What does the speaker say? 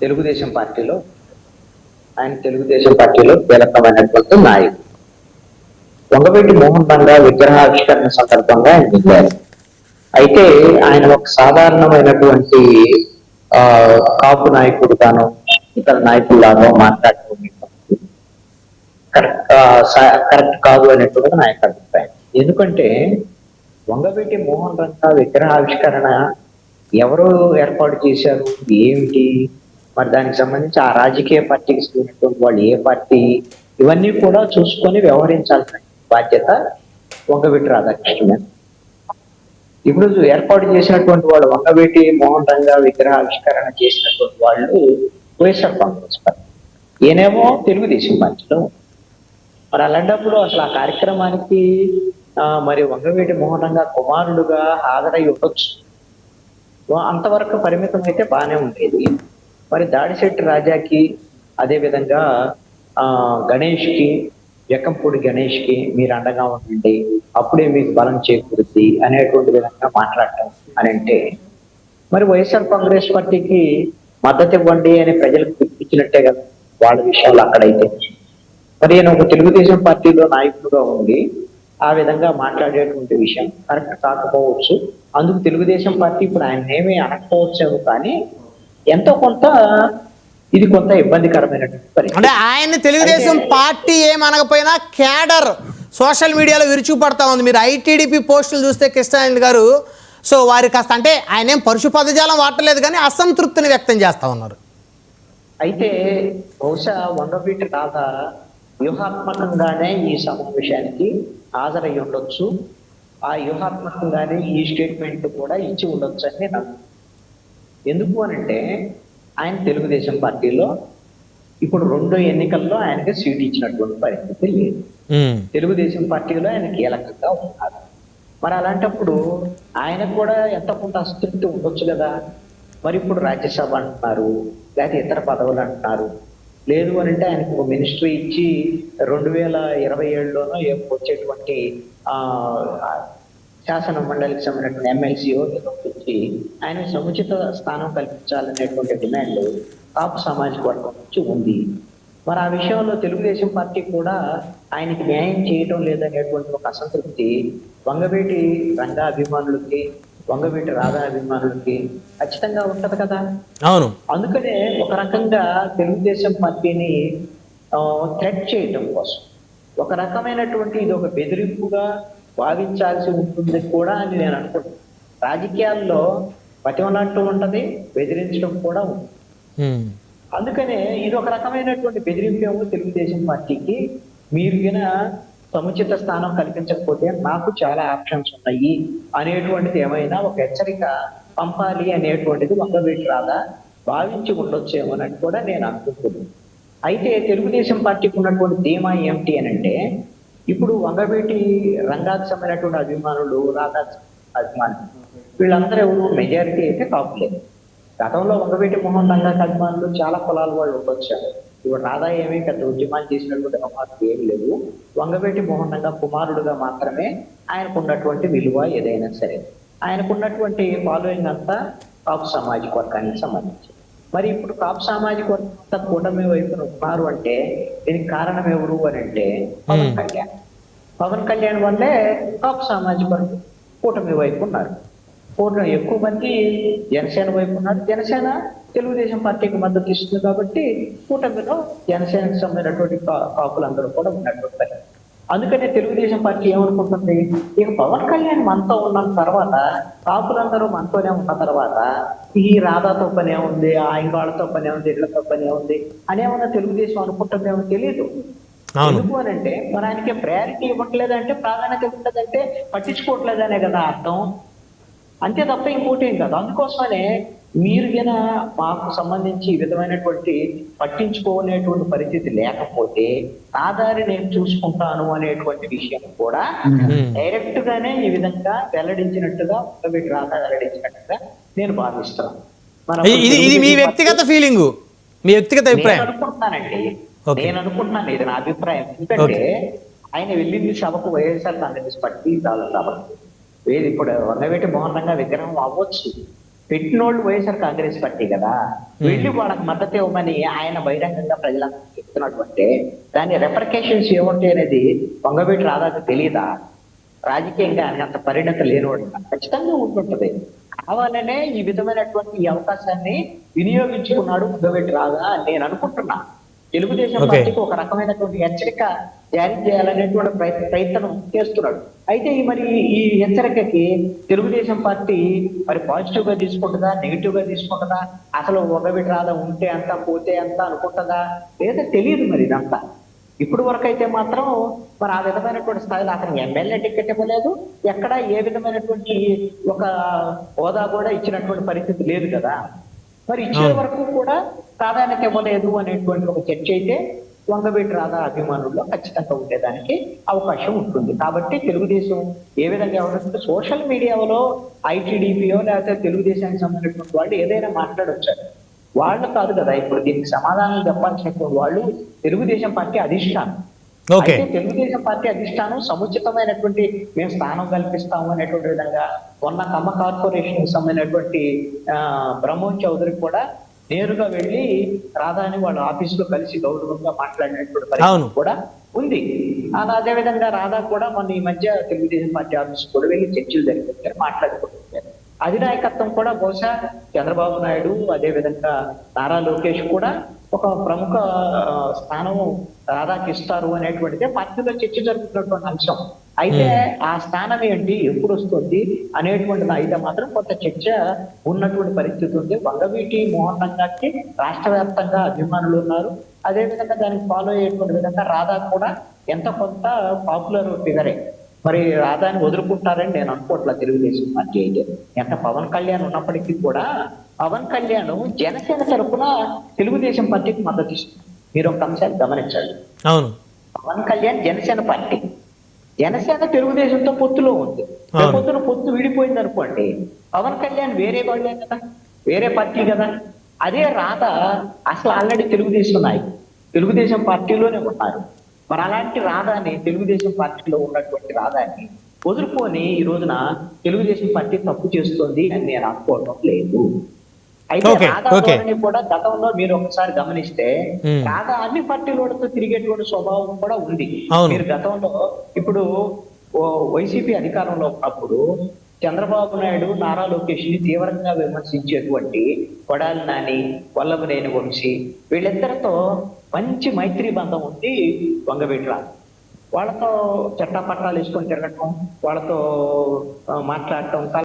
తెలుగుదేశం పార్టీలో ఆయన తెలుగుదేశం పార్టీలో కీలకమైనటువంటి నాయకుడు. వంగవీటి మోహన్ రంగా విగ్రహావిష్కరణ సందర్భంగా ఆయన వెళ్ళారు. అయితే ఆయన ఒక సాధారణమైనటువంటి ఆ కాపు నాయకుడుగాను ఇతర నాయకుల్లాగా మాట్లాడుతుంది కరెక్ట్ కాదు అనేటువంటి నా యొక్క అభిప్రాయం. ఎందుకంటే వంగవీటి మోహన్ రంగా విగ్రహావిష్కరణ ఎవరు ఏర్పాటు చేశారు, ఏమిటి, మరి దానికి సంబంధించి ఆ రాజకీయ పార్టీకి చెందినటువంటి వాళ్ళు ఏ పార్టీ, ఇవన్నీ కూడా చూసుకొని వ్యవహరించాల్సిన బాధ్యత వంగవీటి రాధాకృష్ణ. ఇప్పుడు ఏర్పాటు చేసినటువంటి వాళ్ళు వంగవీటి మోహన్ రంగా విగ్రహావిష్కరణ చేసినటువంటి వాళ్ళు వైఎస్ఆర్ కాంగ్రెస్ పార్టీ, ఈయనేమో తెలుగుదేశం పార్టీలో. మరి అలాంటప్పుడు అసలు ఆ కార్యక్రమానికి మరి వంగవీటి మోహన్ రంగా కుమారుడుగా హాజరై ఉండొచ్చు, అంతవరకు పరిమితం అయితే బాగానే ఉండేది. మరి దాడిశెట్టి రాజాకి, అదే విధంగా గణేష్ కి, జక్కంపూడి గణేష్ కి మీరు అండగా ఉండండి, అప్పుడే మీకు బలం చేకూరుద్ది అనేటువంటి విధంగా మాట్లాడటం అని అంటే, మరి వైఎస్ఆర్ కాంగ్రెస్ పార్టీకి మద్దతు ఇవ్వండి అని ప్రజలకు పిలిపించినట్టే కదా వాళ్ళ విషయాలు అక్కడైతే. మరి ఈయన ఒక తెలుగుదేశం పార్టీలో నాయకుడుగా ఉండి ఆ విధంగా మాట్లాడేటువంటి విషయం కరెక్ట్ కాకపోవచ్చు. అందుకు తెలుగుదేశం పార్టీ ఇప్పుడు ఆయన ఏమీ అనకపోవచ్చేమో, కానీ ఎంతో కొంత ఇది కొంత ఇబ్బందికరమైనటువంటి పరిస్థితి. అంటే ఆయన తెలుగుదేశం పార్టీ ఏమనకపోయినా క్యాడర్ సోషల్ మీడియాలో విరుచుకుపడతా ఉంది. మీరు ఐటీడీపీ పోస్టులు చూస్తే కృష్ణానంద గారు, సో వారి కాస్త అంటే ఆయన ఏం పరుషు పదజాలం వాడలేదు కానీ అసంతృప్తిని వ్యక్తం చేస్తా ఉన్నారు. అయితే బహుశా వంగవీటి రాధా వ్యూహాత్మకంగానే ఈ సమావేశానికి హాజరై ఉండొచ్చు, ఆ వ్యూహాత్మకంగానే ఈ స్టేట్మెంట్ కూడా ఇచ్చి ఉండొచ్చు అని నేను అనుకుంటున్నాను. ఎందుకు అనంటే ఆయన తెలుగుదేశం పార్టీలో ఇప్పుడు 2 ఎన్నికల్లో ఆయనకి సీట్ ఇచ్చినటువంటి పరిస్థితి లేదు. తెలుగుదేశం పార్టీలో ఆయన కీలకంగా ఉన్నారు. మరి అలాంటప్పుడు ఆయనకు కూడా ఎంత కొంత అసంతృప్తి ఉండొచ్చు కదా. మరి ఇప్పుడు రాజ్యసభ అంటున్నారు, లేకపోతే ఇతర పదవులు అంటున్నారు. లేదు అని అంటే ఆయనకు ఒక మినిస్ట్రీ ఇచ్చి 2027లోనో వచ్చేటువంటి శాసన మండలికి సంబంధించిన ఎమ్మెల్సీఓ ఇచ్చి ఆయన సముచిత స్థానం కల్పించాలనేటువంటి డిమాండ్ కాపు సామాజిక వర్గం నుంచి ఉంది. మరి ఆ విషయంలో తెలుగుదేశం పార్టీ కూడా ఆయనకి న్యాయం చేయడం లేదనేటువంటి ఒక అసంతృప్తి వంగవీటి రంగా అభిమానులకి, వంగవీటి రాధా అభిమానులకి ఖచ్చితంగా ఉంటది కదా. అవును. అందుకనే ఒక రకంగా తెలుగుదేశం పార్టీని థ్రెట్ చేయటం కోసం ఒక రకమైనటువంటి ఇది ఒక బెదిరింపుగా భావించాల్సి ఉంటుంది కూడా అని నేను అనుకుంటున్నాను. రాజకీయాల్లో పతిమలాంటూ ఉంటది, బెదిరించడం కూడా ఉంది. అందుకనే ఇది ఒక రకమైనటువంటి బెదిరింపేమో తెలుగుదేశం పార్టీకి. మీరు గిన సముచిత స్థానం కల్పించకపోతే నాకు చాలా ఆప్షన్స్ ఉన్నాయి అనేటువంటిది ఏమైనా ఒక హెచ్చరిక పంపాలి అనేటువంటిది వంగవీటి రాధా భావించి ఉండొచ్చేమోనని కూడా నేను అనుకుంటున్నాను. అయితే తెలుగుదేశం పార్టీకి ఉన్నటువంటి ధీమా ఏమిటి అని అంటే, ఇప్పుడు వంగవీటి రంగాకు సంబంధించినటువంటి అభిమానులు, రాధా అభిమానులు, వీళ్ళందరూ ఎవరు మెజారిటీ అయితే కాపులే. గతంలో వంగవీటి మోహన్ రంగాకు అభిమానులు చాలా కులాల వాళ్ళు ఉండొచ్చారు. ఇప్పుడు రాధా ఏమీ పెద్ద ఉద్యమాలు చేసినటువంటి అవకాశం ఏమి లేవు. వంగవీటి మోహన్ రంగా కుమారుడుగా మాత్రమే ఆయనకు ఉన్నటువంటి విలువ ఏదైనా సరే. ఆయనకున్నటువంటి ఫాలోయింగ్ అంతా కాపు సామాజిక వర్గానికి సంబంధించి. మరి ఇప్పుడు కాపు సామాజిక వర్గం కూటమి వైపున ఉన్నారు అంటే దీనికి కారణం ఎవరు అని అంటే పవన్ కళ్యాణ్. పవన్ కళ్యాణ్ వల్లే కాపు సామాజిక వర్గం కూటమి వైపు ఉన్నారు. ఎక్కువ మంది జనసేన వైపు ఉన్నారు. జనసేన తెలుగుదేశం పార్టీకి మద్దతు ఇస్తుంది కాబట్టి కూటమిలో జనసేనకు సంబంధించినటువంటి కాపులందరూ కూడా ఉన్నటువంటి. అందుకనే తెలుగుదేశం పార్టీ ఏమనుకుంటుంది, ఇక పవన్ కళ్యాణ్ మనతో ఉన్న తర్వాత, కాపులందరూ మనతోనే ఉన్న తర్వాత ఈ రాధాతో పనే ఉంది, ఆ ఇంకాళ్ళతో పనే ఉంది, ఇళ్లతో పనే ఉంది అనేమన్నా తెలుగుదేశం అనుకుంటుందేమో తెలియదు. ఎందుకు అని అంటే మరి ఆయనకి ప్రయారిటీ ఇవ్వట్లేదంటే, ప్రాధాన్యత ఇవ్వట్లేదంటే పట్టించుకోవట్లేదనే కదా అర్థం. అంతే తప్ప ఇంకోటి ఏం కాదు. అందుకోసమనే మీరు గిన మాకు సంబంధించి ఈ విధమైనటువంటి పట్టించుకోనేటువంటి పరిస్థితి లేకపోతే నా దారి నేను చూసుకుంటాను అనేటువంటి విషయం కూడా డైరెక్ట్ గానే ఈ విధంగా వెల్లడించినట్టుగా వంగవీటి రాధా వెల్లడించినట్టుగా నేను భావిస్తాను. ఇది మీ వ్యక్తిగత ఫీలింగ్, మీ వ్యక్తిగత అభిప్రాయం అనుకుంటున్నానండి. నేను అనుకుంటున్నాను, ఇది నా అభిప్రాయం. ఎందుకంటే ఆయన వెళ్ళింది సభకు వైఎస్ఆర్ కాంగ్రెస్ పార్టీ కాదు కాబట్టి. ఇప్పుడు వంగవీటి మోహన్ రంగా విగ్రహం అవ్వచ్చు, పెట్టినోళ్ళు వైఎస్ఆర్ కాంగ్రెస్ పార్టీ కదా, వెళ్ళి వాళ్ళకి మద్దతు ఇవ్వమని ఆయన బహిరంగంగా ప్రజలందరికీ చెప్తున్నటువంటి దాని రెపర్కేషన్స్ ఏముంటాయి అనేది వంగవీటి రాధాకు తెలియదా? రాజకీయంగా ఆయన అంత పరిణత లేనివాడు ఖచ్చితంగా ఉంటుంటది. కావాలనే ఈ విధమైనటువంటి ఈ అవకాశాన్ని వినియోగించుకున్నాడు వంగవీటి రాధా అని నేను అనుకుంటున్నా. తెలుగుదేశం పార్టీకి ఒక రకమైనటువంటి హెచ్చరిక జారీ చేయాలనేటువంటి ప్రయత్నం చేస్తున్నాడు. అయితే మరి ఈ హెచ్చరికకి తెలుగుదేశం పార్టీ మరి పాజిటివ్ గా తీసుకుంటుందా, నెగిటివ్ గా తీసుకుంటుందా, అసలు వంగవీటి రాధా ఉంటే అంత పోతే అంత అనుకుంటుందా లేదా తెలియదు మరి ఇదంతా. ఇప్పుడు వరకు అయితే మాత్రం మరి ఆ విధమైనటువంటి స్థాయిలో అతను ఎమ్మెల్యే టికెట్ ఇవ్వలేదు, ఎక్కడ ఏ విధమైనటువంటి ఒక హోదా కూడా ఇచ్చినటువంటి పరిస్థితి లేదు కదా. మరి ఇచ్చే వరకు కూడా ప్రాధాన్యత ఇవ్వలేదు అనేటువంటి ఒక చర్చ అయితే వంగవీటి రాధా అభిమానుల్లో ఖచ్చితంగా ఉండేదానికి అవకాశం ఉంటుంది. కాబట్టి తెలుగుదేశం ఏ విధంగా ఎవరంటే సోషల్ మీడియాలో ఐటీడీపీయో లేకపోతే తెలుగుదేశానికి సంబంధించినటువంటి వాళ్ళు ఏదైనా మాట్లాడొచ్చారు, వాళ్ళు కాదు కదా ఇప్పుడు దీనికి సమాధానం చెప్పాల్సినటువంటి వాళ్ళు తెలుగుదేశం పార్టీ అధిష్టానం. అయితే తెలుగుదేశం పార్టీ అధిష్టానం సముచితమైనటువంటి మేము స్థానం కల్పిస్తాము అనేటువంటి విధంగా మొన్న కమ్మ కార్పొరేషన్ సంబంధించినటువంటి బ్రహ్మోన్ చౌదరి కూడా నేరుగా వెళ్ళి రాధాని వాళ్ళ ఆఫీసులో కలిసి గౌరవంగా మాట్లాడినటువంటి పరిస్థితి కూడా ఉంది. అదే విధంగా రాధా కూడా మొన్న ఈ మధ్య తెలుగుదేశం పార్టీ ఆఫీస్ కూడా వెళ్ళి చర్చలు జరిపించారు, మాట్లాడుకుంటున్నారు. అధినాయకత్వం కూడా బహుశా చంద్రబాబు నాయుడు అదే విధంగా నారా లోకేష్ కూడా ఒక ప్రముఖ స్థానం రాధాకి ఇస్తారు అనేటువంటిదే పార్టీలో చర్చ జరుగుతున్నటువంటి అంశం. అయితే ఆ స్థానం ఏంటి, ఎప్పుడు వస్తుంది అనేటువంటిది అయితే మాత్రం కొంత చర్చ ఉన్నటువంటి పరిస్థితి ఉంది. వంగవీటి మోహన్ రంగాకి రాష్ట్ర వ్యాప్తంగా అభిమానులు ఉన్నారు. అదే విధంగా దానికి ఫాలో అయ్యేటువంటి విధంగా రాధా కూడా ఎంత కొంత పాపులర్ ఫిగరే. మరి రాధాని వదులుకుంటారని నేను అనుకోవట్లేదు తెలుగుదేశం పార్టీ అయితే. ఎంత పవన్ కళ్యాణ్ ఉన్నప్పటికీ కూడా పవన్ కళ్యాణ్ జనసేన తరఫున తెలుగుదేశం పార్టీకి మద్దతు ఇస్తుంది. మీరు ఒక అంశాన్ని గమనించండి. అవును, పవన్ కళ్యాణ్ జనసేన పార్టీ, జనసేన తెలుగుదేశంతో పొత్తులో ఉంది. పొత్తు విడిపోయింది అనుకోండి, పవన్ కళ్యాణ్ వేరే వాళ్ళే కదా, వేరే పార్టీ కదా. అదే రాధా అసలు ఆల్రెడీ తెలుగుదేశం నాయకుడు, తెలుగుదేశం పార్టీలోనే ఉన్నారు. మరి అలాంటి రాధాని, తెలుగుదేశం పార్టీలో ఉన్నటువంటి రాధాని వదులుకొని ఈ రోజున తెలుగుదేశం పార్టీ తప్పు చేస్తుంది అని నేను అనుకోవడం లేదు. అయితే రాధా కూడా గతంలో మీరు ఒకసారి గమనిస్తే రాధా అన్ని పార్టీలతో తిరిగేటువంటి స్వభావం కూడా ఉంది. మీరు గతంలో ఇప్పుడు వైసీపీ అధికారంలో ఉన్నప్పుడు చంద్రబాబు నాయుడు నారా లోకేష్ ని తీవ్రంగా విమర్శించేటువంటి కొడాలి నాని, వల్లభనేని వంశీ వీళ్ళిద్దరితో మంచి మైత్రి బంధం ఉంది వంగవీటి రాధా. వాళ్ళతో చట్టపట్టాలు వేసుకొని తిరగటం, వాళ్ళతో మాట్లాడటం